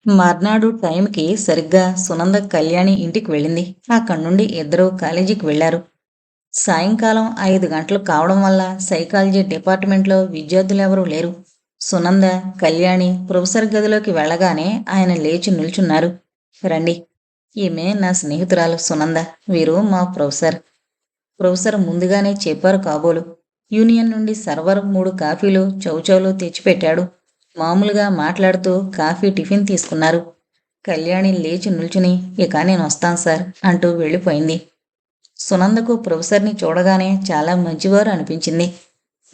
మర్నాడు టైంకి సరిగ్గా సునంద కళ్యాణి ఇంటికి వెళ్ళింది. అక్కడి నుండి ఇద్దరూ కాలేజీకి వెళ్లారు. సాయంకాలం 5 గంటలు కావడం వల్ల సైకాలజీ డిపార్ట్మెంట్లో విద్యార్థులెవరూ లేరు. సునంద, కళ్యాణి ప్రొఫెసర్ గదిలోకి వెళ్ళగానే ఆయన లేచి నిల్చున్నారు. రండి, ఈమె నా స్నేహితురాలు సునంద. వీరు మా ప్రొఫెసర్. ప్రొఫెసర్ ముందుగానే చెప్పారు కాబోలు. యూనియన్ నుండి సర్వర్ 3 కాఫీలు చౌచౌలు తెచ్చిపెట్టాడు. మామూలుగా మాట్లాడుతూ కాఫీ టిఫిన్ తీసుకున్నారు. కళ్యాణి లేచి నిల్చుని ఇక నేను వస్తాను సార్ అంటూ వెళ్ళిపోయింది. సునందకు ప్రొఫెసర్ని చూడగానే చాలా మంచివారు అనిపించింది.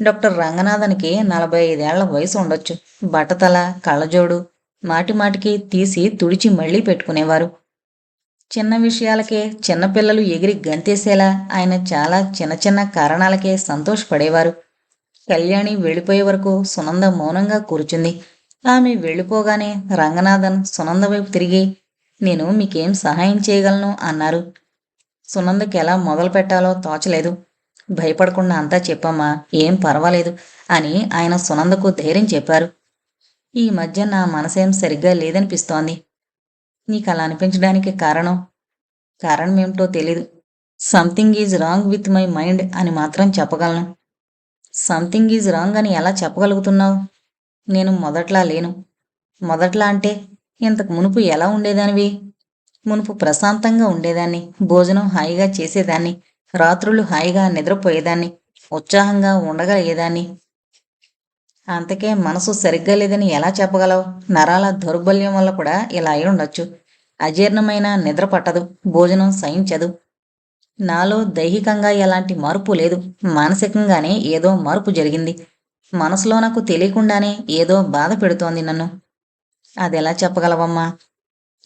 డాక్టర్ రంగనాథన్కి 45 ఏళ్ల వయసు ఉండొచ్చు. బట్టతల, కళ్ళజోడు మాటిమాటికి తీసి తుడిచి మళ్లీ పెట్టుకునేవారు. చిన్న విషయాలకే చిన్నపిల్లలు ఎగిరి గంతేసేలా ఆయన చాలా చిన్న చిన్న కారణాలకే సంతోషపడేవారు. కళ్యాణి వెళ్ళిపోయే వరకు సునంద మౌనంగా కూర్చుంది. ఆమె వెళ్ళిపోగానే రంగనాథన్ సునంద వైపు తిరిగి, నేను మీకేం సహాయం చేయగలను అన్నారు. సునందకి ఎలా మొదలు పెట్టాలో తోచలేదు. భయపడకుండా అంతా చెప్పమ్మా, ఏం పర్వాలేదు అని ఆయన సునందకు ధైర్యం చెప్పారు. ఈ మధ్య నా మనసేం సరిగ్గా లేదనిపిస్తోంది. నీకలా అనిపించడానికి కారణమేమిటో తెలీదు. Something is wrong with my mind అని మాత్రం చెప్పగలను. సంథింగ్ ఈజ్ రాంగ్ అని ఎలా చెప్పగలుగుతున్నావు? నేను మొదట్లా లేను. మొదట్లా అంటే ఇంతకు మునుపు ఎలా ఉండేదానివి? మునుపు ప్రశాంతంగా ఉండేదాన్ని. భోజనం హాయిగా చేసేదాన్ని. రాత్రులు హాయిగా నిద్రపోయేదాన్ని. ఉత్సాహంగా ఉండగలిగేదాన్ని. అంతకే మనసు సరిగ్గా లేదని ఎలా చెప్పగలవు? నరాల దౌర్బల్యం వల్ల కూడా ఇలా అయి ఉండొచ్చు. అజీర్ణమైన నిద్ర పట్టదు. భోజనం సహించదు. నాలో దైహికంగా ఎలాంటి మార్పు లేదు. మానసికంగానే ఏదో మార్పు జరిగింది. మనసులో నాకు తెలియకుండానే ఏదో బాధ పెడుతోంది నన్ను. అదెలా చెప్పగలవమ్మా?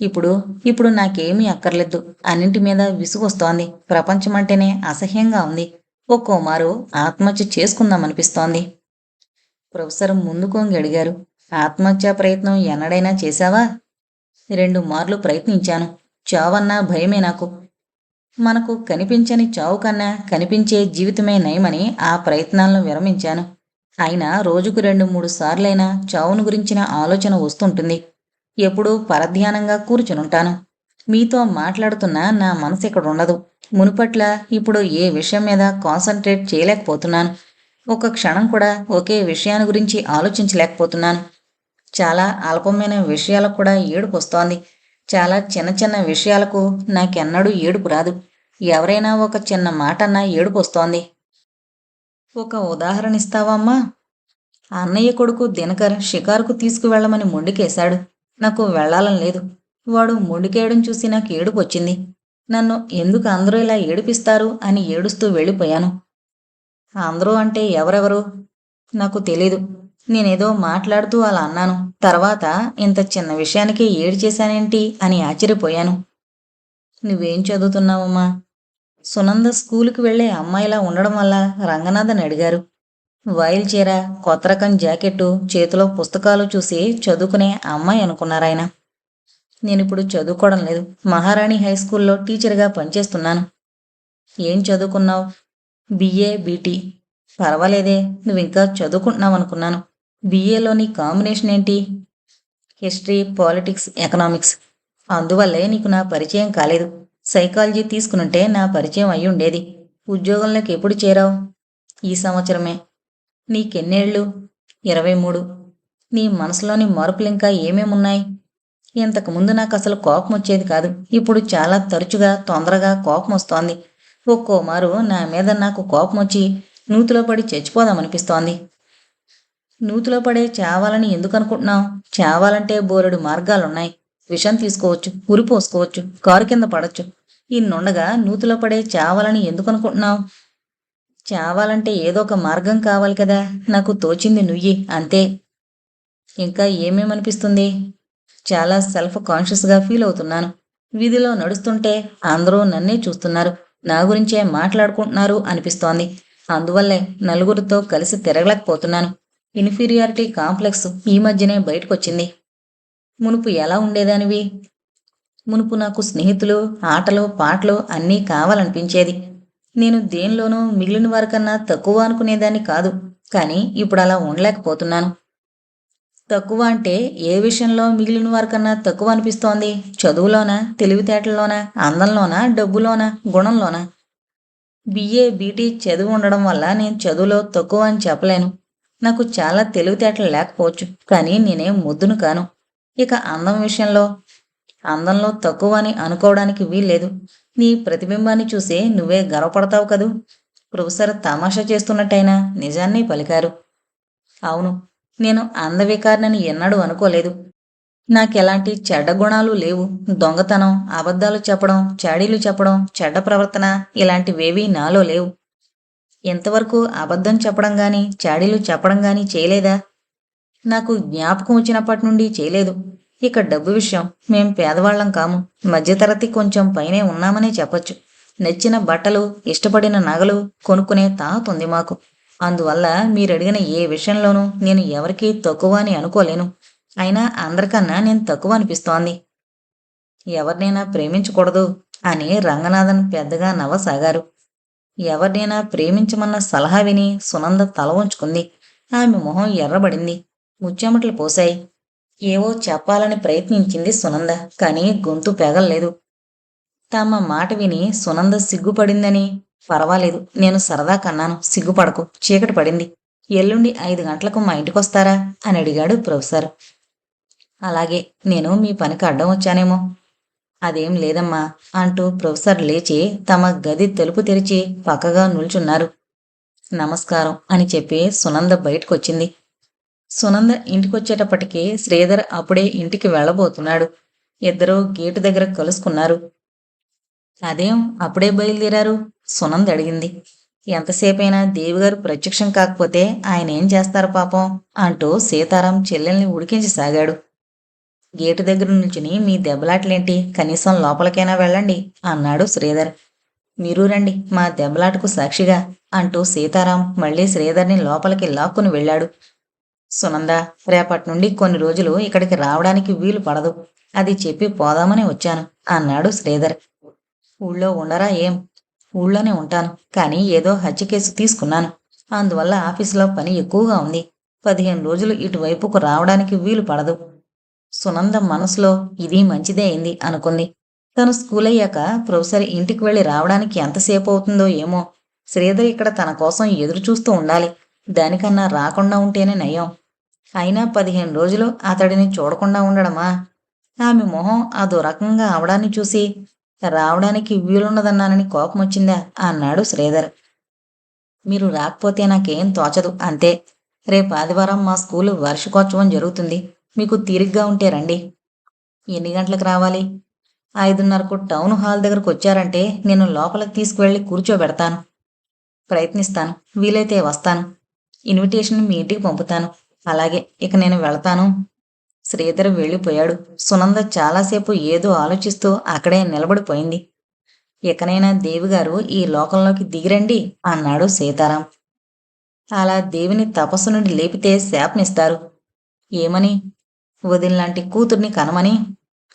ఇప్పుడు ఇప్పుడు నాకేమీ అక్కర్లేదు. అన్నింటి మీద విసుగొస్తోంది. ప్రపంచమంటేనే అసహ్యంగా ఉంది. ఒక్కోమారు ఆత్మహత్య చేసుకుందామనిపిస్తోంది. ప్రొఫెసర్ ముందుకొంగి అడిగారు. ఆత్మహత్యా ప్రయత్నం ఎన్నడైనా చేశావా? 2 మార్లు ప్రయత్నించాను. చావన్నా భయమే నాకు. మనకు కనిపించని చావు కన్నా కనిపించే జీవితమే నయమని ఆ ప్రయత్నాలను విరమించాను. అయినా రోజుకు 2-3 సార్లైనా చావును గురించిన ఆలోచన వస్తుంటుంది. ఎప్పుడూ పరధ్యానంగా కూర్చునుంటాను. మీతో మాట్లాడుతున్నా నా మనసు ఇక్కడ ఉండదు. మునుపట్ల ఇప్పుడు ఏ విషయం మీద కాన్సన్ట్రేట్ చేయలేకపోతున్నాను. ఒక క్షణం కూడా ఒకే విషయాన్ని గురించి ఆలోచించలేకపోతున్నాను. చాలా అల్పమైన విషయాలకు కూడా ఏడుపు వస్తోంది. చాలా చిన్న చిన్న విషయాలకు నాకెన్నడూ ఏడుపు రాదు. ఎవరైనా ఒక చిన్న మాట అన్నా ఏడుపు వస్తోంది. ఒక ఉదాహరణ ఇస్తావా అమ్మా? అన్నయ్య కొడుకు దినకర్ షికారుకు తీసుకువెళ్ళమని మొండికేశాడు. నాకు వెళ్ళాలని లేదు. వాడు మొండికేయడం చూసి నాకు ఏడుపు వచ్చింది. నన్ను ఎందుకు అందరూ ఇలా ఏడిపిస్తారు అని ఏడుస్తూ వెళ్ళిపోయాను. అందరూ అంటే ఎవరెవరు? నాకు తెలీదు. నేనేదో మాట్లాడుతూ అలా అన్నాను. తర్వాత ఇంత చిన్న విషయానికి ఏడ్చేశానేంటి అని ఆశ్చర్యపోయాను. నువ్వేం చదువుతున్నావమ్మా? సునంద స్కూలుకి వెళ్లే అమ్మాయిలా ఉండడం వల్ల రంగనాథన్ అడిగారు. వాయిల్ చీర, కొత్త రకం జాకెట్టు, చేతిలో పుస్తకాలు చూసి చదువుకునే అమ్మాయి అనుకున్నారాయన. నేనిప్పుడు చదువుకోవడం లేదు. మహారాణి హైస్కూల్లో టీచర్గా పనిచేస్తున్నాను. ఏం చదువుకున్నావు? BA, BT. పర్వాలేదే, నువ్వింకా చదువుకుంటున్నావనుకున్నాను. బిఏలోని కాంబినేషన్ ఏంటి? History, politics, economics. అందువల్లే నీకు నా పరిచయం కాలేదు. సైకాలజీ తీసుకునుంటే నా పరిచయం అయి ఉండేది. ఉద్యోగంలోకి ఎప్పుడు చేరావు? ఈ సంవత్సరమే. నీకెన్నేళ్ళు? 23. నీ మనసులోని మార్పులింకా ఏమేమున్నాయి? ఇంతకుముందు నాకు అసలు కోపం వచ్చేది కాదు. ఇప్పుడు చాలా తరచుగా తొందరగా కోపం వస్తోంది. ఒక్కోమారు నా మీద నాకు కోపం వచ్చి నూతిలో పడి చచ్చిపోదామనిపిస్తోంది. నూతిలో పడే చావాలని ఎందుకు అనుకుంటున్నావు? చావాలంటే బోలెడు మార్గాలున్నాయి. విషం తీసుకోవచ్చు, ఉరి పోసుకోవచ్చు, కారు కింద పడచ్చు. ఇన్నుండగా నూతిలో పడే చావాలని ఎందుకు అనుకుంటున్నావు? చావాలంటే ఏదో ఒక మార్గం కావాలి కదా. నాకు తోచింది నుయ్యి, అంతే. ఇంకా ఏమేమనిపిస్తుంది? చాలా సెల్ఫ్ కాన్షియస్గా ఫీల్ అవుతున్నాను. వీధిలో నడుస్తుంటే అందరూ నన్నే చూస్తున్నారు, నా గురించే మాట్లాడుకుంటున్నారు అనిపిస్తోంది. అందువల్లే నలుగురితో కలిసి తిరగలేకపోతున్నాను. ఇన్ఫీరియారిటీ కాంప్లెక్స్ ఈ మధ్యనే బయటకొచ్చింది. మునుపు ఎలా ఉండేదానివి? మునుపు నాకు స్నేహితులు, ఆటలు, పాటలు అన్నీ కావాలనిపించేది. నేను దేనిలోనూ మిగిలిన వారికన్నా తక్కువ అనుకునేదాన్ని కాదు. కానీ ఇప్పుడు అలా ఉండలేకపోతున్నాను. తక్కువ అంటే ఏ విషయంలో మిగిలిన వారికన్నా తక్కువ అనిపిస్తోంది? చదువులోనా, తెలివితేటల్లోనా, అందంలోనా, డబ్బులోనా, గుణంలోనా? బిఏ, బీటీ చదివి ఉండడం వల్ల నేను చదువులో తక్కువ అని చెప్పలేను. నాకు చాలా తెలివితేటలు లేకపోవచ్చు, కానీ నేనేం మొద్దును కాను. ఇక అందం విషయంలో, అందంలో తక్కువ అని అనుకోవడానికి వీల్లేదు. నీ ప్రతిబింబాన్ని చూసి నువ్వే గర్వపడతావు కదూ. ప్రొఫెసర్ తమాషా చేస్తున్నట్టయినా నిజాన్ని పలికారు. అవును, నేను అందవికారినని ఎన్నడూ అనుకోలేదు. నాకెలాంటి చెడ్డ గుణాలు లేవు. దొంగతనం, అబద్ధాలు చెప్పడం, చాడీలు చెప్పడం, చెడ్డ ప్రవర్తన ఇలాంటివేవీ నాలో లేవు. ఇంతవరకు అబద్ధం చెప్పడం గాని, చాడీలు చెప్పడం గాని చేయలేదా? నాకు జ్ఞాపకం వచ్చినప్పటి నుండి చేయలేదు. ఇక డబ్బు విషయం, మేం పేదవాళ్ళం కాము. మధ్యతరగతి కొంచెం పైనే ఉన్నామనే చెప్పొచ్చు. నచ్చిన బట్టలు, ఇష్టపడిన నగలు కొనుక్కునే తాహతుంది మాకు. అందువల్ల మీరడిగిన ఏ విషయంలోనూ నేను ఎవరికీ తక్కువ అని అనుకోలేను. అయినా అందరికన్నా నేను తక్కువ అనిపిస్తోంది. ఎవరినైనా ప్రేమించకూడదు అని రంగనాథన్ పెద్దగా నవ్వసాగారు. ఎవరినైనా ప్రేమించమన్న సలహా విని సునంద తల వంచుకుంది. ఆమె మొహం ఎర్రబడింది. ముచ్చెమటలు పోశాయి. ఏవో చెప్పాలని ప్రయత్నించింది సునంద, కానీ గొంతు పెగల్లేదు. తమ మాట విని సునంద సిగ్గుపడిందని, పర్వాలేదు, నేను సరదా కన్నాను, సిగ్గుపడకు, చీకటి పడింది. ఎల్లుండి 5 గంటలకు మా ఇంటికొస్తారా అని అడిగాడు ప్రొఫెసర్. అలాగే, నేను మీ పనికి అడ్డం వచ్చానేమో. అదేం లేదమ్మా అంటూ ప్రొఫెసర్ లేచి తమ గది తలుపు తెరిచి పక్కగా నిల్చున్నారు. నమస్కారం అని చెప్పి సునంద బయటకొచ్చింది. సునంద ఇంటికొచ్చేటప్పటికి శ్రీధర్ అప్పుడే ఇంటికి వెళ్ళబోతున్నాడు. ఇద్దరూ గేటు దగ్గర కలుసుకున్నారు. అదేం అప్పుడే బయలుదేరారు? సునంద అడిగింది. ఎంతసేపైనా దేవిగారు ప్రత్యక్షం కాకపోతే ఆయన ఏం చేస్తారు పాపం అంటూ సీతారాం చెల్లెల్ని ఉడికించసాగాడు. గేటు దగ్గర నిల్చుని మీ దెబ్బలాటలేంటి, కనీసం లోపలికైనా వెళ్ళండి అన్నాడు శ్రీధర్. మీరు రండి మా దెబ్బలాటకు సాక్షిగా అంటూ సీతారాం మళ్ళీ శ్రీధర్ని లోపలికి లాక్కుని వెళ్ళాడు. సునంద, రేపటి నుండి కొన్ని రోజులు ఇక్కడికి రావడానికి వీలు పడదు. అది చెప్పి పోదామని వచ్చాను అన్నాడు శ్రీధర్. ఊళ్ళో ఉండరా ఏం? ఊళ్ళోనే ఉంటాను, కానీ ఏదో హత్య కేసు తీసుకున్నాను. అందువల్ల ఆఫీసులో పని ఎక్కువగా ఉంది. 15 రోజులు ఇటువైపుకు రావడానికి వీలు పడదు. సునంద మనసులో ఇది మంచిదే అయింది అనుకుంది. తను స్కూల్ అయ్యాక ప్రొఫెసర్ ఇంటికి వెళ్ళి రావడానికి ఎంతసేపు అవుతుందో ఏమో. శ్రీధర్ ఇక్కడ తన కోసం ఎదురు చూస్తూ ఉండాలి. దానికన్నా రాకుండా ఉంటేనే నయం. అయినా 15 రోజులు అతడిని చూడకుండా ఉండడమా? ఆమె మొహం అదో రకంగా అవడాన్ని చూసి రావడానికి వీలున్నదన్నానని కోపం వచ్చిందా అన్నాడు శ్రీధర్. మీరు రాకపోతే నాకేం తోచదు, అంతే. రేపు ఆదివారం మా స్కూలు వార్షికోత్సవం జరుగుతుంది. మీకు తీరిగ్గా ఉంటే రండి. ఎన్ని గంటలకు రావాలి? 5:30కు టౌన్ హాల్ దగ్గరకు వచ్చారంటే నేను లోపలికి తీసుకువెళ్ళి కూర్చోబెడతాను. ప్రయత్నిస్తాను, వీలైతే వస్తాను. ఇన్విటేషన్ మీ ఇంటికి పంపుతాను. అలాగే, ఇక నేను వెళతాను. శ్రీధర్ వెళ్ళిపోయాడు. సునంద చాలాసేపు ఏదో ఆలోచిస్తూ అక్కడే నిలబడిపోయింది. ఇకనైనా దేవిగారు ఈ లోకంలోకి దిగిరండి అన్నాడు సీతారాం. అలా దేవిని తపస్సు నుండి లేపితే శాపనిస్తారు. ఏమని? వదినలాంటి కూతుర్ని కనమని.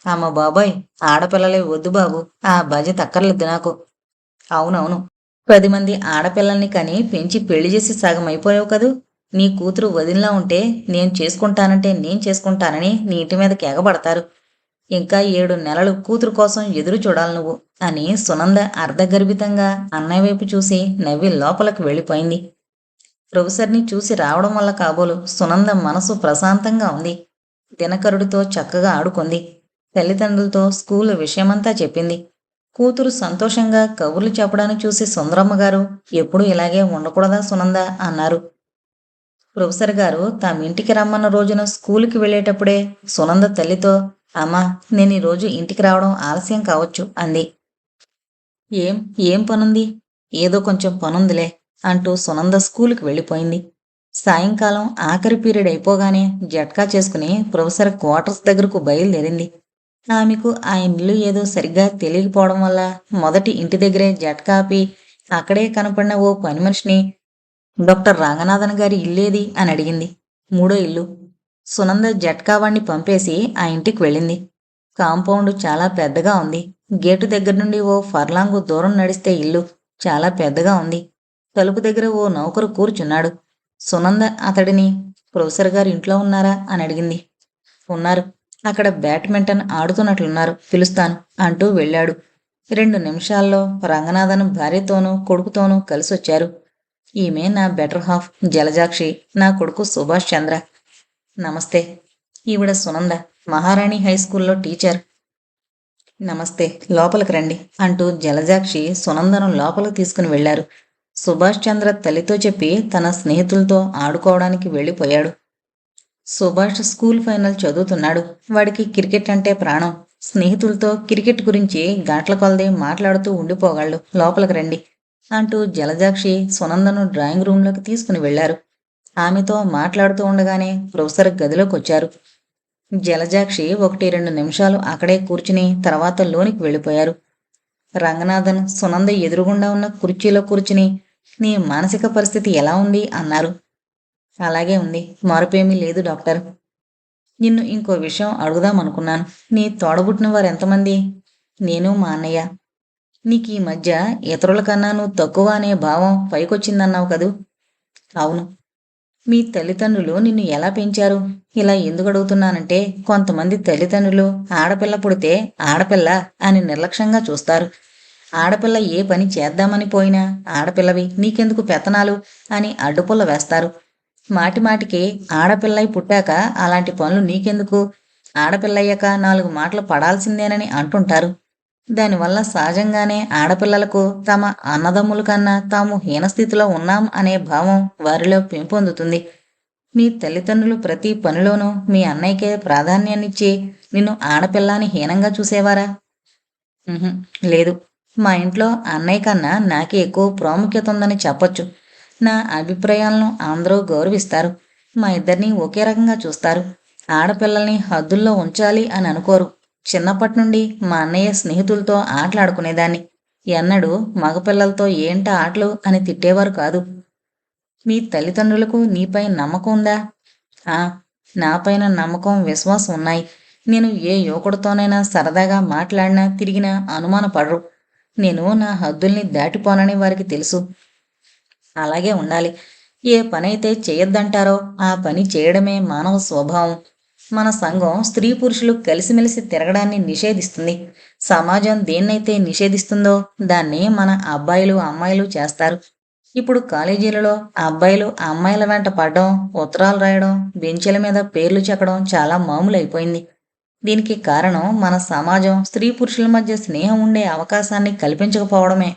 అమ్మ బాబాయ్, ఆడపిల్లలే వద్దు బాబు, ఆ బాధ్యత అక్కర్లేదు నాకు. అవునవును, 10 మంది ఆడపిల్లల్ని కని పెంచి పెళ్లి చేసి సగం అయిపోయావు కదూ. నీ కూతురు వదినలా ఉంటే నేను చేసుకుంటానంటే నేను చేసుకుంటానని నీ ఇంటి మీదకి ఎగబడతారు. ఇంకా 7 నెలలు కూతురు కోసం ఎదురు చూడాలి నువ్వు అని సునంద అర్ధగర్భితంగా అన్నయ్య వైపు చూసి నవ్వి లోపలికి వెళ్ళిపోయింది. ప్రొఫెసర్ని చూసి రావడం వల్ల కాబోలు సునంద మనసు ప్రశాంతంగా ఉంది. దినకరుడితో చక్కగా ఆడుకుంది. తల్లిదండ్రులతో స్కూలు విషయమంతా చెప్పింది. కూతురు సంతోషంగా కబుర్లు చెప్పడాన్ని చూసి సుందరమ్మ గారు, ఎప్పుడూ ఇలాగే ఉండకూడదా సునంద అన్నారు. ప్రొఫెసర్ గారు తమింటికి రమ్మన్న రోజున స్కూలుకి వెళ్ళేటప్పుడే సునంద తల్లితో, అమ్మా, నేను ఈరోజు ఇంటికి రావడం ఆలస్యం కావచ్చు అంది. ఏం ఏం పనుంది? ఏదో కొంచెం పనుందిలే అంటూ సునంద స్కూలుకి వెళ్ళిపోయింది. సాయంకాలం ఆఖరి పీరియడ్ అయిపోగానే జట్కా చేసుకుని ప్రొఫెసర్ క్వార్టర్స్ దగ్గరకు బయలుదేరింది. ఆమెకు ఆ ఇల్లు ఏదో సరిగ్గా తెలియకపోవడం వల్ల మొదటి ఇంటి దగ్గరే జట్కా ఆపి అక్కడే కనపడిన ఓ పని మనిషిని, డాక్టర్ రంగనాథన్ గారి ఇల్లేది అని అడిగింది. 3వ ఇల్లు. సునంద జట్కావాణ్ణి పంపేసి ఆ ఇంటికి వెళ్ళింది. కాంపౌండ్ చాలా పెద్దగా ఉంది. గేటు దగ్గర నుండి ఓ ఫర్లాంగు దూరం నడిస్తే ఇల్లు చాలా పెద్దగా ఉంది. తలుపు దగ్గర ఓ నౌకరు కూర్చున్నాడు. సునంద అతడిని ప్రొఫెసర్ గారు ఇంట్లో ఉన్నారా అని అడిగింది. ఉన్నారు. అక్కడ బ్యాడ్మింటన్ ఆడుతున్నట్లున్నారు, పిలుస్తాను అంటూ వెళ్ళాడు. 2 నిమిషాల్లో రంగనాథన్ భార్యతోనూ కొడుకుతోనూ కలిసొచ్చారు. ఈమె నా బెటర్ హాఫ్ జలజాక్షి, నా కొడుకు సుభాష్ చంద్ర. నమస్తే. ఈవిడ సునంద, మహారాణి హైస్కూల్లో టీచర్. నమస్తే, లోపలికి రండి అంటూ జలజాక్షి సునందను లోపలికి తీసుకుని వెళ్లారు. సుభాష్ చంద్ర తల్లితో చెప్పి తన స్నేహితులతో ఆడుకోవడానికి వెళ్ళిపోయాడు. సుభాష్ స్కూల్ ఫైనల్ చదువుతున్నాడు. వాడికి క్రికెట్ అంటే ప్రాణం. స్నేహితులతో క్రికెట్ గురించి గంటల కొలది మాట్లాడుతూ ఉండిపోగలడు. లోపలికి రండి అంటూ జలజాక్షి సునందను డ్రాయింగ్ రూంలోకి తీసుకుని వెళ్లారు. ఆమెతో మాట్లాడుతూ ఉండగానే ప్రొఫెసర్ గదిలోకి వచ్చారు. జలజాక్షి 1-2 నిమిషాలు అక్కడే కూర్చుని తర్వాత లోనికి వెళ్ళిపోయారు. రంగనాథన్ సునంద ఎదురుగుండా ఉన్న కుర్చీలో కూర్చుని, నీ మానసిక పరిస్థితి ఎలా ఉంది అన్నారు. అలాగే ఉంది, మార్పేమీ లేదు డాక్టర్. నిన్ను ఇంకో విషయం అడుగుదామనుకున్నాను. నీ తోడబుట్టిన వారు ఎంతమంది? నేను, మా అన్నయ్య. నీకు ఈ మధ్య ఇతరుల కన్నా నువ్వు తక్కువ అనే భావం పైకొచ్చిందన్నావు కదూ? అవును. మీ తల్లిదండ్రులు నిన్ను ఎలా పెంచారు? ఇలా ఎందుకు అడుగుతున్నానంటే, కొంతమంది తల్లిదండ్రులు ఆడపిల్ల పుడితే ఆడపిల్ల అని నిర్లక్ష్యంగా చూస్తారు. ఆడపిల్ల ఏ పని చేద్దామని పోయినా ఆడపిల్లవి, నీకెందుకు పెత్తనాలు అని అడ్డుపుల్ల వేస్తారు. మాటిమాటికి ఆడపిల్లై పుట్టాక అలాంటి పనులు నీకెందుకు, ఆడపిల్లయ్యాక 4 మాటలు పడాల్సిందేనని అంటుంటారు. దానివల్ల సహజంగానే ఆడపిల్లలకు తమ అన్నదమ్ముల కన్నా తాము హీనస్థితిలో ఉన్నాం అనే భావం వారిలో పెంపొందుతుంది. మీ తల్లిదండ్రులు ప్రతి పనిలోనూ మీ అన్నయ్యకే ప్రాధాన్యాన్నిచ్చి నిన్ను ఆడపిల్ల అని హీనంగా చూసేవారా? లేదు. మా ఇంట్లో అన్నయ్య కన్నా నాకే ఎక్కువ ప్రాముఖ్యత ఉందని చెప్పొచ్చు. నా అభిప్రాయాలను అందరూ గౌరవిస్తారు. మా ఇద్దరినీ ఒకే రకంగా చూస్తారు. ఆడపిల్లల్ని హద్దుల్లో ఉంచాలి అని అనుకోరు. చిన్నప్పటి నుండి మా అన్నయ్య స్నేహితులతో ఆటలాడుకునేదాన్ని. ఎన్నడూ మగపిల్లలతో ఏంటా ఆటలు అని తిట్టేవారు కాదు. మీ తల్లిదండ్రులకు నీపై నమ్మకం ఉందా? ఆ, నాపైన నమ్మకం, విశ్వాసం ఉన్నాయి. నేను ఏ యువకుడితోనైనా సరదాగా మాట్లాడినా తిరిగినా అనుమానపడరు. నేను నా హద్దుల్ని దాటిపోనని వారికి తెలుసు. అలాగే ఉండాలి. ఏ పనైతే చేయొద్దంటారో ఆ పని చేయడమే మానవ స్వభావం. మన సంఘం స్త్రీ పురుషులు కలిసిమెలిసి తిరగడాన్ని నిషేధిస్తుంది. సమాజం దేన్నైతే నిషేధిస్తుందో దాన్ని మన అబ్బాయిలు అమ్మాయిలు చేస్తారు. ఇప్పుడు కాలేజీలలో అబ్బాయిలు అమ్మాయిల వెంట పడడం, ఉత్తరాలు రాయడం, బెంచీల మీద పేర్లు చెక్కడం చాలా మామూలైపోయింది. దీనికి కారణం మన సమాజం స్త్రీ పురుషుల మధ్య స్నేహం ఉండే అవకాశాన్ని కల్పించకపోవడమే.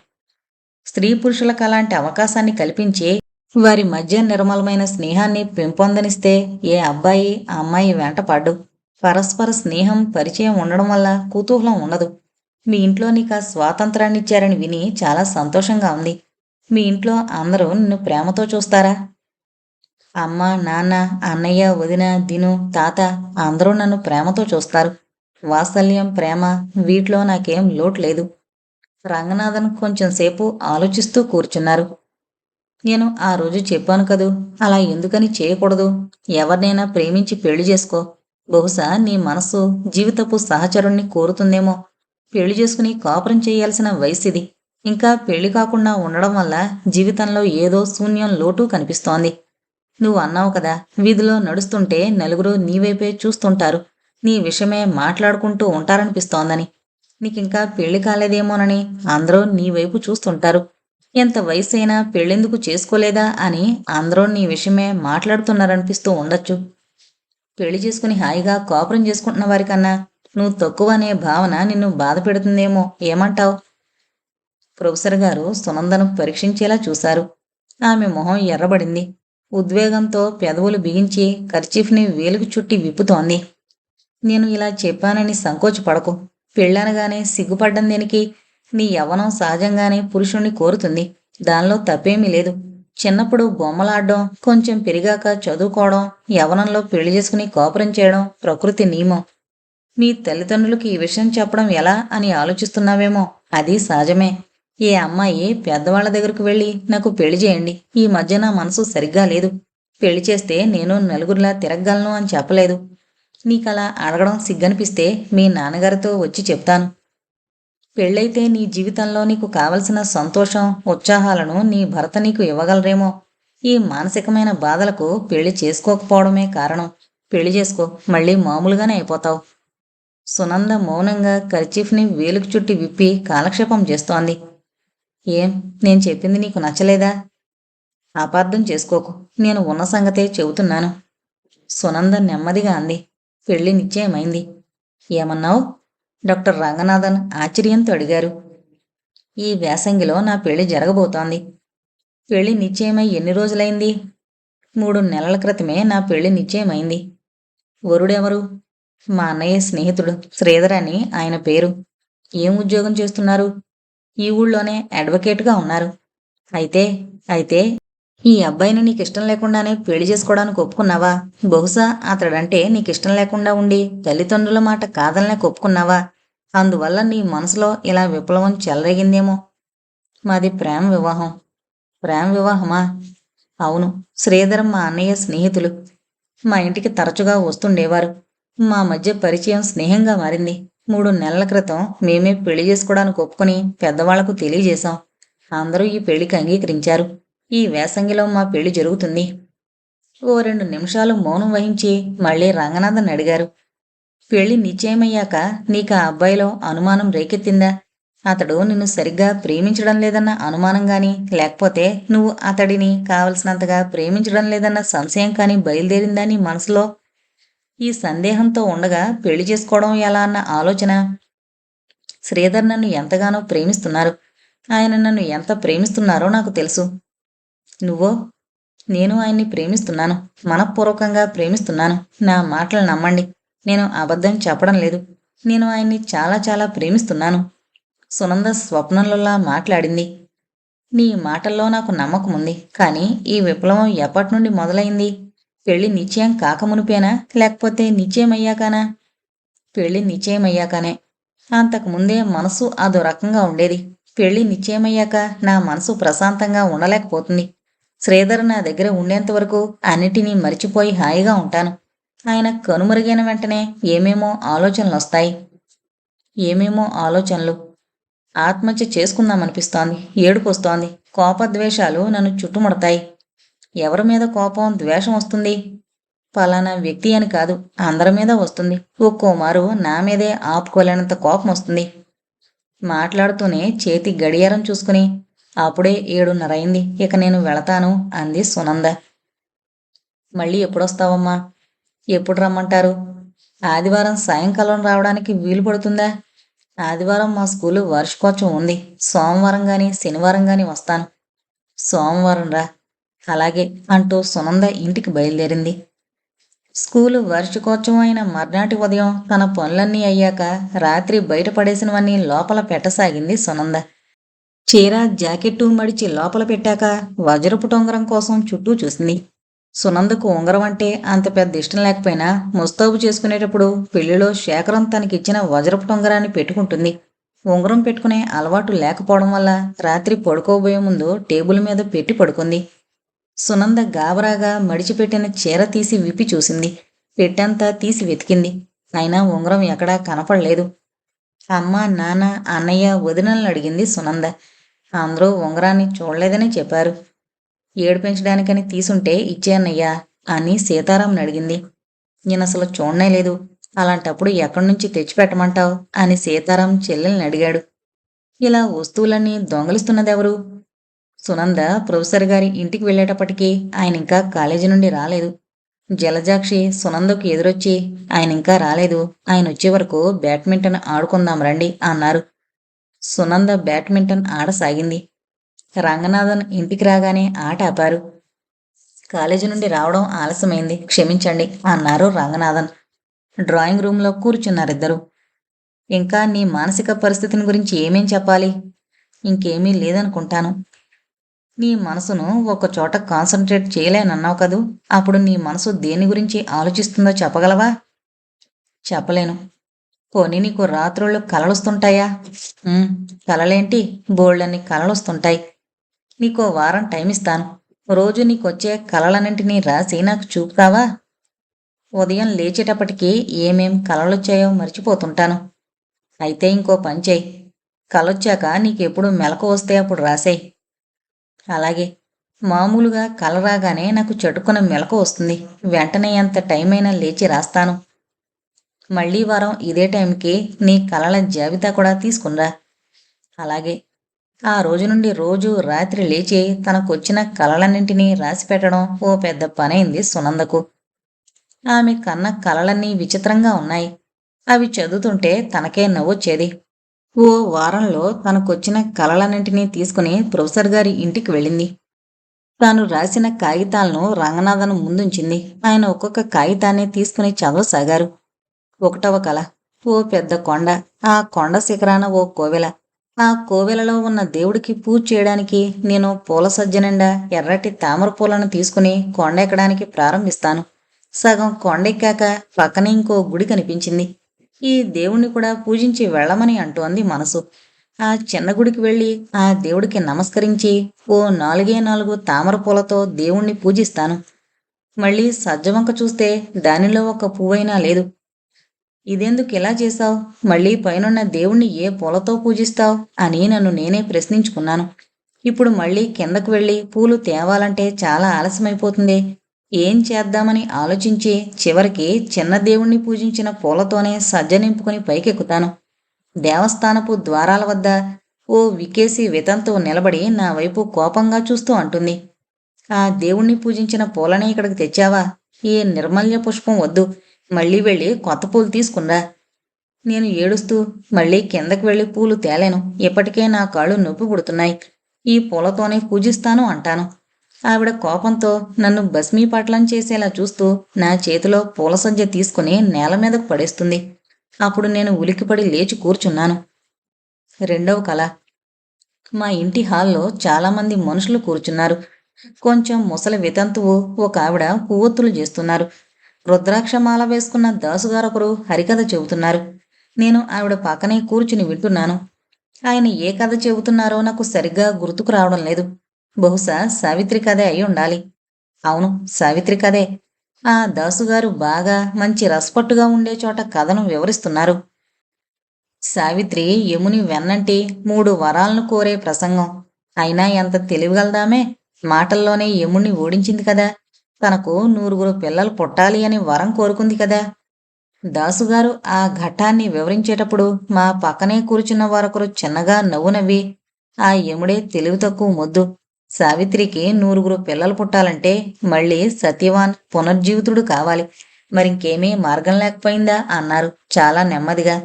స్త్రీ పురుషులకు అలాంటి అవకాశాన్ని కల్పించి వారి మధ్య నిర్మలమైన స్నేహాన్ని పెంపొందనిస్తే ఏ అబ్బాయి అమ్మాయి వెంట పడ్డు. పరస్పర స్నేహం, పరిచయం ఉండడం వల్ల కుతూహలం ఉండదు. మీ ఇంట్లో నీకు ఆ స్వాతంత్రాన్ని ఇచ్చారని విని చాలా సంతోషంగా ఉంది. మీ ఇంట్లో అందరూ నిన్ను ప్రేమతో చూస్తారా? అమ్మ, నాన్న, అన్నయ్య, వదిన, దిను, తాత అందరూ నన్ను ప్రేమతో చూస్తారు. వాత్సల్యం, ప్రేమ వీటిలో నాకేం లోటు లేదు. రంగనాథన్ కొంచెం సేపు ఆలోచిస్తూ కూర్చున్నారు. నేను ఆ రోజు చెప్పాను కదూ, అలా ఎందుకని చేయకూడదు? ఎవరినైనా ప్రేమించి పెళ్లి చేసుకో. బహుశా నీ మనస్సు జీవితపు సహచరుణ్ణి కోరుతుందేమో. పెళ్లి చేసుకుని కాపురం చేయాల్సిన వయసిది. ఇంకా పెళ్లి కాకుండా ఉండడం వల్ల జీవితంలో ఏదో శూన్యం, లోటు కనిపిస్తోంది. నువ్వు అన్నావు కదా, వీధిలో నడుస్తుంటే నలుగురు నీవైపే చూస్తుంటారు, నీ విషయమే మాట్లాడుకుంటూ ఉంటారనిపిస్తోందని. నీకింకా పెళ్లి కాలేదేమోనని అందరూ నీ వైపు చూస్తుంటారు. ఎంత వయసైనా పెళ్ళెందుకు చేసుకోలేదా అని అందరూ నీ విషయమే మాట్లాడుతున్నారనిపిస్తూ ఉండొచ్చు. పెళ్లి చేసుకుని హాయిగా కాపురం చేసుకుంటున్న వారికన్నా నువ్వు తక్కువ అనే భావన నిన్ను బాధ పెడుతుందేమో. ఏమంటావ్? ప్రొఫెసర్ గారు సునందను పరీక్షించేలా చూశారు. ఆమె మొహం ఎర్రబడింది. ఉద్వేగంతో పెదవులు బిగించి కర్చీఫ్ని వేలుకు చుట్టి విప్పుతోంది. నేను ఇలా చెప్పానని సంకోచపడకు. పెళ్ళనగానే సిగ్గుపడ్డం దేనికి? నీ యవ్వనం సహజంగానే పురుషుణ్ణి కోరుతుంది. దానిలో తప్పేమీ లేదు. చిన్నప్పుడు బొమ్మలాడడం, కొంచెం పెరిగాక చదువుకోవడం, యవ్వనంలో పెళ్లి చేసుకుని కాపురం చేయడం ప్రకృతి నియమం. మీ తల్లిదండ్రులకి ఈ విషయం చెప్పడం ఎలా అని ఆలోచిస్తున్నావేమో. అది సహజమే. ఏ అమ్మాయి పెద్దవాళ్ల దగ్గరకు వెళ్ళి నాకు పెళ్లి చేయండి, ఈ మధ్య నా మనసు సరిగ్గా లేదు, పెళ్లి చేస్తే నేను నలుగురిలా తిరగగలను అని చెప్పలేదు. నీకలా అడగడం సిగ్గనిపిస్తే మీ నాన్నగారితో వచ్చి చెప్తాను. పెళ్ళైతే నీ జీవితంలో నీకు కావలసిన సంతోషం, ఉత్సాహాలను నీ భర్త నీకు ఇవ్వగలరేమో. ఈ మానసికమైన బాధలకు పెళ్లి చేసుకోకపోవడమే కారణం. పెళ్లి చేసుకో, మళ్ళీ మామూలుగానే అయిపోతావు. సునంద మౌనంగా కర్చీఫ్ని వేలుకు చుట్టి విప్పి కాలక్షేపం చేస్తోంది. ఏం, నేను చెప్పింది నీకు నచ్చలేదా? అపార్థం చేసుకోకు, నేను ఉన్న సంగతే చెబుతున్నాను. సునంద నెమ్మదిగా అంది. పెళ్లి నిశ్చయమైంది. ఏమన్నావు? డాక్టర్ రంగనాథన్ ఆశ్చర్యంతో అడిగారు. ఈ వేసంగిలో నా పెళ్లి జరగబోతోంది. పెళ్లి నిశ్చయమై ఎన్ని రోజులైంది? 3 నెలల క్రితమే నా పెళ్లి నిశ్చయమైంది. వరుడెవరు? మా అన్నయ్య స్నేహితుడు శ్రీధర్ అని ఆయన పేరు. ఏం ఉద్యోగం చేస్తున్నారు? ఈ ఊళ్ళోనే అడ్వకేట్గా ఉన్నారు. అయితే అయితే ఈ అబ్బాయిని నీకిష్టం లేకుండానే పెళ్లి చేసుకోవడానికి ఒప్పుకున్నావా? బహుశా అతడంటే నీకిష్టం లేకుండా ఉండి తల్లిదండ్రుల మాట కాదనలేక ఒప్పుకున్నావా? అందువల్ల నీ మనసులో ఇలా విప్లవం చెలరేగిందేమో. మాది ప్రేమ వివాహం. ప్రేమ వివాహమా? అవును. శ్రీధర్ మా అన్నయ్య స్నేహితులు. మా ఇంటికి తరచుగా వస్తుండేవారు. మా మధ్య పరిచయం స్నేహంగా మారింది. 3 నెలల క్రితం మేమే పెళ్లి చేసుకోవడానికి ఒప్పుకుని పెద్దవాళ్లకు తెలియజేశాం. అందరూ ఈ పెళ్లికి అంగీకరించారు. ఈ వేసంగిలో మా పెళ్లి జరుగుతుంది. ఓ 2 నిమిషాలు మౌనం వహించి మళ్ళీ రంగనాథన్ అడిగారు. పెళ్లి నిశ్చయమయ్యాక నీకు ఆ అబ్బాయిలో అనుమానం రేకెత్తిందా? అతడు నిన్ను సరిగ్గా ప్రేమించడం లేదన్న అనుమానం గాని, లేకపోతే నువ్వు అతడిని కావలసినంతగా ప్రేమించడం లేదన్న సంశయం కాని బయలుదేరిందా నీ మనసులో? ఈ సందేహంతో ఉండగా పెళ్లి చేసుకోవడం ఎలా అన్న ఆలోచన. శ్రీధర్ నన్ను ఎంతగానో ప్రేమిస్తున్నారు. ఆయన నన్ను ఎంత ప్రేమిస్తున్నారో నాకు తెలుసు. నువ్వో? నేను ఆయన్ని ప్రేమిస్తున్నాను. మనఃపూర్వకంగా ప్రేమిస్తున్నాను. నా మాటలు నమ్మండి. నేను అబద్ధం చెప్పడం లేదు. నేను ఆయన్ని చాలా చాలా ప్రేమిస్తున్నాను. సునంద స్వప్నంలోలా మాట్లాడింది. నీ మాటల్లో నాకు నమ్మకముంది. కానీ ఈ విప్లవం ఎప్పటినుండి మొదలైంది? పెళ్లి నిశ్చయం కాకమునిపేనా, లేకపోతే నిశ్చయమయ్యాకానా? పెళ్లి నిశ్చయమయ్యాకనే. అంతకుముందే మనసు అదో రకంగా ఉండేది. పెళ్లి నిశ్చయమయ్యాక నా మనసు ప్రశాంతంగా ఉండలేకపోతుంది. శ్రీధర్ నా దగ్గర ఉండేంతవరకు అన్నిటినీ మరిచిపోయి హాయిగా ఉంటాను. ఆయన కనుమరుగైన వెంటనే ఏమేమో ఆలోచనలొస్తాయి. ఏమేమో ఆలోచనలు. ఆత్మహత్య చేసుకుందామనిపిస్తోంది. ఏడుపొస్తోంది. కోపద్వేషాలు నన్ను చుట్టుముడతాయి. ఎవరి మీద కోపం, ద్వేషం వస్తుంది? ఫలానా వ్యక్తి అని కాదు, అందరి మీద వస్తుంది. ఒక్కోమారు నా మీదే ఆపుకోలేనంత కోపం వస్తుంది. మాట్లాడుతూనే చేతి గడియారం చూసుకుని అప్పుడే 7:30 అయింది, ఇక నేను వెళతాను అంది సునంద. మళ్ళీ ఎప్పుడొస్తావమ్మా? ఎప్పుడు రమ్మంటారు? ఆదివారం సాయంకాలం రావడానికి వీలు పడుతుందా? ఆదివారం మా స్కూలు వార్షికోత్సవం ఉంది. సోమవారం గాని శనివారం గాని వస్తాను. సోమవారం రా. అలాగే అంటూ సునంద ఇంటికి బయలుదేరింది. స్కూలు వార్షికోత్సవం అయిన మర్నాటి ఉదయం తన పనులన్నీ అయ్యాక రాత్రి బయటపడేసినవన్నీ లోపల పెట్టసాగింది సునంద. చీర జాకెట్టు మడిచి లోపల పెట్టాక వజ్రపు టొంగరం కోసం చుట్టూ చూసింది. సునందకు ఉంగరం అంటే అంత పెద్ద ఇష్టం లేకపోయినా ముస్తాబు చేసుకునేటప్పుడు పెళ్లిలో శేఖరం తనకిచ్చిన వజ్రపు టొంగరాన్ని పెట్టుకుంటుంది. ఉంగరం పెట్టుకునే అలవాటు లేకపోవడం వల్ల రాత్రి పడుకోబోయే ముందు టేబుల్ మీద పెట్టి పడుకుంది. సునంద గాబరాగా మడిచిపెట్టిన చీర తీసి విప్పి చూసింది. పెట్టంతా తీసి వెతికింది. అయినా ఉంగరం ఎక్కడా కనపడలేదు. అమ్మ, నాన్న, అన్నయ్య, వదినలను అడిగింది సునంద. అందరూ ఉంగరాన్ని చూడలేదని చెప్పారు. ఏడిపించడానికని తీసుంటే ఇచ్చేయన్నయ్యా అని సీతారాంని అడిగింది. నేనసలు చూడనే లేదు. అలాంటప్పుడు ఎక్కడి నుంచి తెచ్చిపెట్టమంటావు అని సీతారాం చెల్లెల్ని అడిగాడు. ఇలా వస్తువులన్నీ దొంగలిస్తున్నదెవరు? సునంద ప్రొఫెసర్ గారి ఇంటికి వెళ్ళేటప్పటికీ ఆయన ఇంకా కాలేజీ నుండి రాలేదు. జలజాక్షి సునందకు ఎదురొచ్చి, ఆయన ఇంకా రాలేదు, ఆయన వచ్చే వరకు బ్యాడ్మింటన్ ఆడుకుందాం రండి అన్నారు. సునంద బ్యాడ్మింటన్ ఆడసాగింది. రంగనాథన్ ఇంటికి రాగానే ఆట ఆపారు. కాలేజీ నుండి రావడం ఆలస్యమైంది, క్షమించండి అన్నారు రంగనాథన్. డ్రాయింగ్ రూంలో కూర్చున్నారిద్దరు. ఇంకా నీ మానసిక పరిస్థితిని గురించి ఏమేం చెప్పాలి? ఇంకేమీ లేదనుకుంటాను. నీ మనసును ఒకచోట కాన్సన్ట్రేట్ చేయలేనన్నావు కదూ, అప్పుడు నీ మనసు దేని గురించి ఆలోచిస్తుందో చెప్పగలవా? చెప్పలేను. పోనీ నీకు రాత్రుళ్ళు కలలొస్తుంటాయా? కలలేంటి, బోల్డన్ని కలలొస్తుంటాయి. నీకో వారం టైం ఇస్తాను. రోజు నీకొచ్చే కలలన్నింటినీ రాసి నాకు చూపుతావా? ఉదయం లేచేటప్పటికీ ఏమేం కలలొచ్చాయో మర్చిపోతుంటాను. అయితే ఇంకో పని చేయి. కలొచ్చాక నీకెప్పుడు మెలకు వస్తే అప్పుడు రాసేయ్. అలాగే. మామూలుగా కల రాగానే నాకు చటుకున మెలకు వస్తుంది. వెంటనే ఎంత టైం అయినా లేచి రాస్తాను. మళ్ళీ వారం ఇదే టైంకి నీ కలల జాబితా కూడా తీసుకునిరా. అలాగే. ఆ రోజు నుండి రోజు రాత్రి లేచి తనకొచ్చిన కలలన్నింటినీ రాసిపెట్టడం ఓ పెద్ద పనైంది సునందకు. ఆమె కన్న కలలన్నీ విచిత్రంగా ఉన్నాయి. అవి చదువుతుంటే తనకే నవ్వొచ్చేది. ఓ వారంలో తనకొచ్చిన కలలన్నింటినీ తీసుకుని ప్రొఫెసర్ గారి ఇంటికి వెళ్ళింది. తాను రాసిన కాగితాలను రంగనాథన్ ముందుంచింది. ఆయన ఒక్కొక్క కాగితాన్ని తీసుకుని చదవసాగారు. ఒకటవ కల. ఓ పెద్ద కొండ. ఆ కొండ శిఖరాన ఓ కోవెల. ఆ కోవెలలో ఉన్న దేవుడికి పూజ చేయడానికి నేను పూల సజ్జ నిండా ఎర్రటి తామర పూలను తీసుకుని కొండ ఎక్కడానికి ప్రారంభిస్తాను. సగం కొండెక్కాక పక్కనే ఇంకో గుడి కనిపించింది. ఈ దేవుణ్ణి కూడా పూజించి వెళ్ళమని అంటోంది మనసు. ఆ చిన్న గుడికి వెళ్ళి ఆ దేవుడికి నమస్కరించి ఓ 4 తామర పూలతో దేవుణ్ణి పూజిస్తాను. మళ్ళీ సజ్జవంక చూస్తే దానిలో ఒక పువ్వైనా లేదు. ఇదెందుకు ఇలా చేశావు? మళ్ళీ పైనున్న దేవుణ్ణి ఏ పూలతో పూజిస్తావు అని నన్ను నేనే ప్రశ్నించుకున్నాను. ఇప్పుడు మళ్ళీ కిందకు వెళ్ళి పూలు తేవాలంటే చాలా ఆలస్యమైపోతుంది. ఏం చేద్దామని ఆలోచించి చివరికి చిన్న దేవుణ్ణి పూజించిన పూలతోనే సజ్జ నింపుకుని పైకెక్కుతాను. దేవస్థానపు ద్వారాల వద్ద ఓ వికేసి వితంతు నిలబడి నా వైపు కోపంగా చూస్తూ అంటుంది. ఆ దేవుణ్ణి పూజించిన పూలనే ఇక్కడికి తెచ్చావా? ఈ నిర్మల్య పుష్పం వద్దు. మళ్ళీ వెళ్ళి కొత్త పూలు తీసుకున్నా. నేను ఏడుస్తూ మళ్ళీ కిందకి వెళ్ళి పూలు తేలేను. ఇప్పటికే నా కాళ్ళు నొప్పి పుడుతున్నాయి. ఈ పూలతోనే పూజిస్తాను అంటాను. ఆవిడ కోపంతో నన్ను భస్మీపట్లం చేసేలా చూస్తూ నా చేతిలో పూల సజ్జ తీసుకుని నేల మీదకు పడేస్తుంది. అప్పుడు నేను ఉలికిపడి లేచి కూర్చున్నాను. రెండవ కల. మా ఇంటి హాల్లో చాలామంది మనుషులు కూర్చున్నారు. కొంచెం ముసలి వితంతువు ఒక ఆవిడ పువ్వొత్తులు చేస్తున్నారు. రుద్రాక్షమాల వేసుకున్న దాసుగారొకరు హరికథ చెబుతున్నారు. నేను ఆవిడ పక్కనే కూర్చుని వింటున్నాను. ఆయన ఏ కథ చెబుతున్నారో నాకు సరిగ్గా గుర్తుకు రావడం లేదు. బహుశా సావిత్రి కథే అయి ఉండాలి. అవును, సావిత్రి కథే. ఆ దాసుగారు బాగా మంచి రసపట్టుగా ఉండే చోట కథను వివరిస్తున్నారు. సావిత్రి యముని వెన్నంటి 3 వరాలను కోరే ప్రసంగం. అయినా ఎంత తెలివిగలదామే. మాటల్లోనే యముణ్ణి ఓడించింది కదా. తనకు 9 పిల్లలు పుట్టాలి అని వరం కోరుకుంది కదా. దాసుగారు ఆ ఘట్టాన్ని వివరించేటప్పుడు మా పక్కనే కూర్చున్న వారొకరు చిన్నగా నవ్వు నవ్వి, ఆ యముడే తెలివి తక్కువ మొద్దు. సావిత్రికి 9 పిల్లలు పుట్టాలంటే మళ్ళీ సత్యవాన్ పునర్జీవితుడు కావాలి. మరింకేమీ మార్గం లేకపోయిందా అన్నారు చాలా నెమ్మదిగా.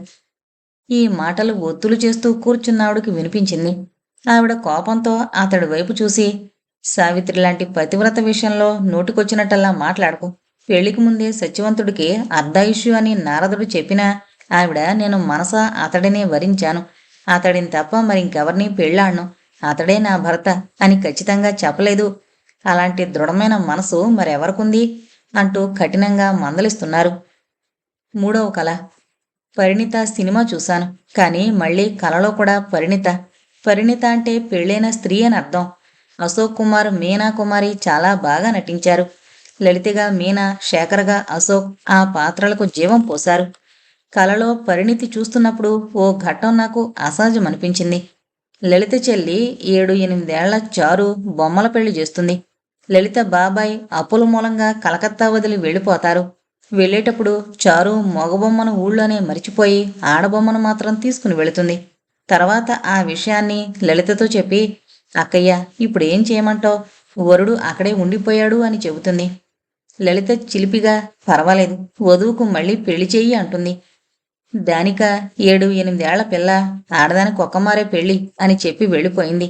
ఈ మాటలు ఒత్తులు చేస్తూ కూర్చున్నావిడికి వినిపించింది. ఆవిడ కోపంతో అతడి వైపు చూసి, సావిత్రి లాంటి పతివ్రత విషయంలో నోటికొచ్చినట్టల్లా మాట్లాడకు. పెళ్లికి ముందే సత్యవంతుడికి అర్ధాయుష్యు అని నారదుడు చెప్పినా ఆవిడ నేను మనసా అతడినే వరించాను. అతడిని తప్ప మరింకెవర్నీ పెళ్ళాడను. అతడే నా భర్త అని ఖచ్చితంగా చెప్పలేదు. అలాంటి దృఢమైన మనసు మరెవరికుంది అంటూ కఠినంగా మందలిస్తున్నారు. మూడవ కల. పరిణిత సినిమా చూశాను. కానీ మళ్ళీ కలలో కూడా పరిణిత. పరిణిత అంటే పెళ్ళైన స్త్రీ అని అర్థం. అశోక్ కుమార్, మీనా కుమారి చాలా బాగా నటించారు. లలితగా మీనా, శేఖర్గా అశోక్ ఆ పాత్రలకు జీవం పోశారు. కలలో పరిణితి చూస్తున్నప్పుడు ఓ ఘట్టం నాకు అసహజం అనిపించింది. లలిత చెల్లి 7-8 చారు బొమ్మల పెళ్లి చేస్తుంది. లలిత బాబాయ్ అప్పుల మూలంగా కలకత్తా వదిలి వెళ్ళిపోతారు. వెళ్ళేటప్పుడు చారు మగబొమ్మను ఊళ్ళోనే మరిచిపోయి ఆడబొమ్మను మాత్రం తీసుకుని వెళుతుంది. తర్వాత ఆ విషయాన్ని లలితతో చెప్పి, అక్కయ్య ఇప్పుడేం చేయమంటావు? వరుడు అక్కడే ఉండిపోయాడు అని చెబుతుంది. లలిత చిలిపిగా, పర్వాలేదు, వధువుకు మళ్ళీ పెళ్లి చెయ్యి అంటుంది. దానిక 7-8 పిల్ల, ఆడదానికి ఒక్కమారే పెళ్లి అని చెప్పి వెళ్ళిపోయింది.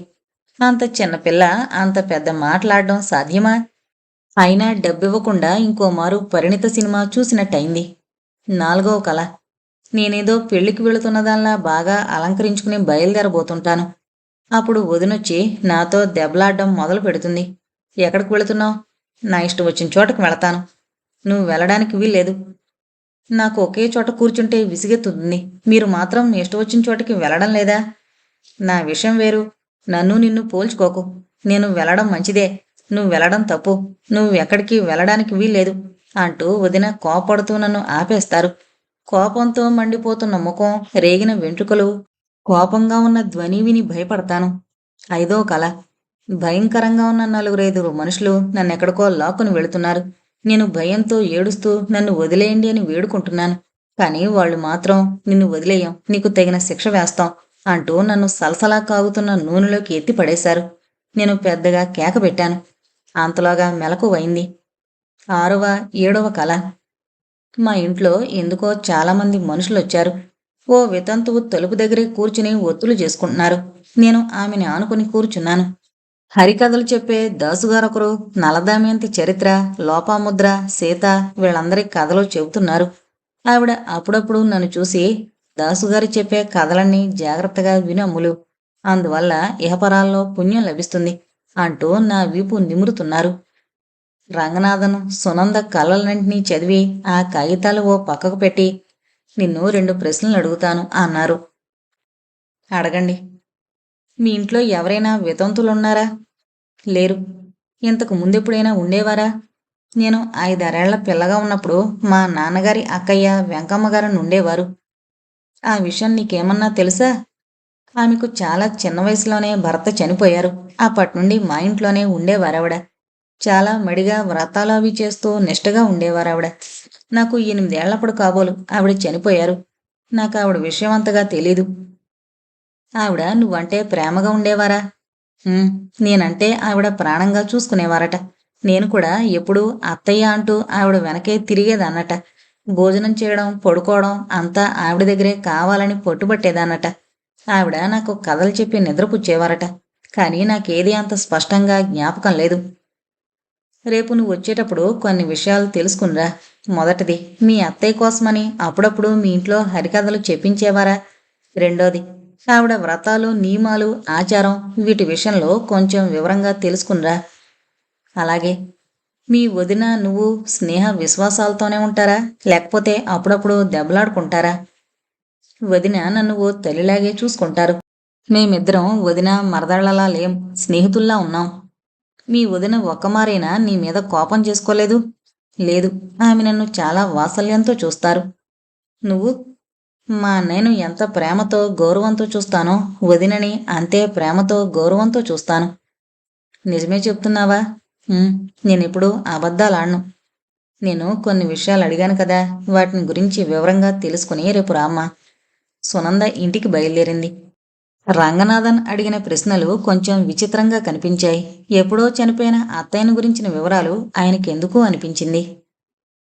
అంత చిన్న పిల్ల అంత పెద్ద మాట్లాడడం సాధ్యమా? అయినా డబ్బివ్వకుండా ఇంకోమారు పరిణిత సినిమా చూసినట్టయింది. నాలుగవ కల. నేనేదో పెళ్లికి వెళుతున్నదాల్లా బాగా అలంకరించుకుని బయలుదేరబోతుంటాను. అప్పుడు వదినొచ్చి నాతో దెబ్బలాడ్డం మొదలు పెడుతుంది. ఎక్కడికి వెళుతున్నావు? నా ఇష్టం వచ్చిన చోటకి వెళతాను. నువ్వు వెళ్ళడానికి వీల్లేదు. నాకు ఒకే చోట కూర్చుంటే విసిగెత్తుతుంది. మీరు మాత్రం ఇష్టం వచ్చిన చోటకి వెళ్ళడం లేదా? నా విషయం వేరు. నన్ను నిన్ను పోల్చుకోకు. నేను వెళ్ళడం మంచిదే. నువ్వు వెళ్ళడం తప్పు. నువ్వు ఎక్కడికి వెళ్ళడానికి వీల్లేదు అంటూ వదిన కోపడుతూ నన్ను ఆపేస్తారు. కోపంతో మండిపోతున్న ముఖం, రేగిన వెంట్రుకలు, కోపంగా ఉన్న ధ్వని విని భయపడతాను. 5వ కల. భయంకరంగా ఉన్న నలుగురైదుగురు మనుషులు నన్నెక్కడికో లాక్కుని వెళుతున్నారు. నేను భయంతో ఏడుస్తూ నన్ను వదిలేయండి అని వేడుకుంటున్నాను. కానీ వాళ్ళు మాత్రం నిన్ను వదిలేయం, నీకు తగిన శిక్ష వేస్తాం అంటూ నన్ను సలసలా కాగుతున్న నూనెలోకి ఎత్తి పడేశారు. నేను పెద్దగా కేక పెట్టాను. అంతలోగా మెలకువైంది. 6వ, 7వ కల. మా ఇంట్లో ఎందుకో చాలామంది మనుషులొచ్చారు. ఓ వితంతువు తలుపు దగ్గరే కూర్చుని ఒత్తులు చేసుకుంటున్నారు. నేను ఆమెని ఆనుకుని కూర్చున్నాను. హరికథలు చెప్పే దాసుగారొకరు నలదామయంతి చరిత్ర, లోపాముద్ర, సీత వీళ్ళందరి కథలు చెబుతున్నారు. ఆవిడ అప్పుడప్పుడు నన్ను చూసి, దాసుగారు చెప్పే కథలన్నీ జాగ్రత్తగా వినమ్ములు, అందువల్ల ఇహపరాల్లో పుణ్యం లభిస్తుంది అంటూ నా వీపు నిమురుతున్నారు. రంగనాథన్, సునంద కళలన్నింటినీ చదివి ఆ కాగితాలు ఓ పక్కకు పెట్టి, నిన్ను 2 ప్రశ్నలు అడుగుతాను అన్నారు. అడగండి. మీ ఇంట్లో ఎవరైనా వితంతులున్నారా? లేరు. ఇంతకు ముందెప్పుడైనా ఉండేవారా? నేను 5-6 పిల్లగా ఉన్నప్పుడు మా నాన్నగారి అక్కయ్య వెంకమ్మ గారని ఉండేవారు. ఆ విషయం నీకేమన్నా తెలుసా? ఆమెకు చాలా చిన్న వయసులోనే భర్త చనిపోయారు. అప్పట్నుండి మా ఇంట్లోనే ఉండేవారావిడ. చాలా మడిగా వ్రతాలు అవి చేస్తూ నిష్టగా ఉండేవారావిడ. నాకు 8 ఏళ్లప్పుడు కాబోలు ఆవిడ చనిపోయారు. నాకు ఆవిడ విషయం అంతగా తెలీదు. ఆవిడ నువ్వంటే ప్రేమగా ఉండేవారా? "ఉమ్, నేనంటే ఆవిడ ప్రాణంగా చూసుకునేవారట. నేను కూడా ఎప్పుడూ అత్తయ్య అంటూ ఆవిడ వెనకే తిరిగేదాన్నట. భోజనం చేయడం, పడుకోవడం అంతా ఆవిడ దగ్గరే కావాలని పట్టుబట్టేదాన్నట. ఆవిడ నాకు కథలు చెప్పి నిద్రపుచ్చేవారట. కానీ నాకేదీ అంత స్పష్టంగా జ్ఞాపకం లేదు. రేపు నువ్వు వచ్చేటప్పుడు కొన్ని విషయాలు తెలుసుకునిరా. మొదటిది, మీ అత్తయ్య కోసమని అప్పుడప్పుడు మీ ఇంట్లో హరికథలు చెప్పించేవారా? రెండోది, ఆవిడ వ్రతాలు, నియమాలు, ఆచారం వీటి విషయంలో కొంచెం వివరంగా తెలుసుకునిరా. అలాగే. మీ వదిన నువ్వు స్నేహ విశ్వాసాలతోనే ఉంటారా, లేకపోతే అప్పుడప్పుడు దెబ్బలాడుకుంటారా? వదిన నన్ను ఓ తల్లిలాగే చూసుకుంటారు. మేమిద్దరం వదిన మరదళ్ళలా లేం, స్నేహితుల్లా ఉన్నాం. మీ వదిన ఒక్కమారైనా నీ మీద కోపం చేసుకోలేదు? లేదు. ఆమె నన్ను చాలా వాత్సల్యంతో చూస్తారు. నువ్వు? మా అన్నయ్యను ఎంత ప్రేమతో, గౌరవంతో చూస్తానో వదినని అంతే ప్రేమతో, గౌరవంతో చూస్తాను. నిజమే చెప్తున్నావా? నేనెప్పుడూ అబద్ధాలాడను. నేను కొన్ని విషయాలు అడిగాను కదా, వాటిని గురించి వివరంగా తెలుసుకుని రేపు రామ్మా. సునంద ఇంటికి బయలుదేరింది. రంగనాథన్ అడిగిన ప్రశ్నలు కొంచెం విచిత్రంగా కనిపించాయి. ఎప్పుడో చనిపోయిన అత్తయ్యను గురించిన వివరాలు ఆయనకెందుకు అనిపించింది.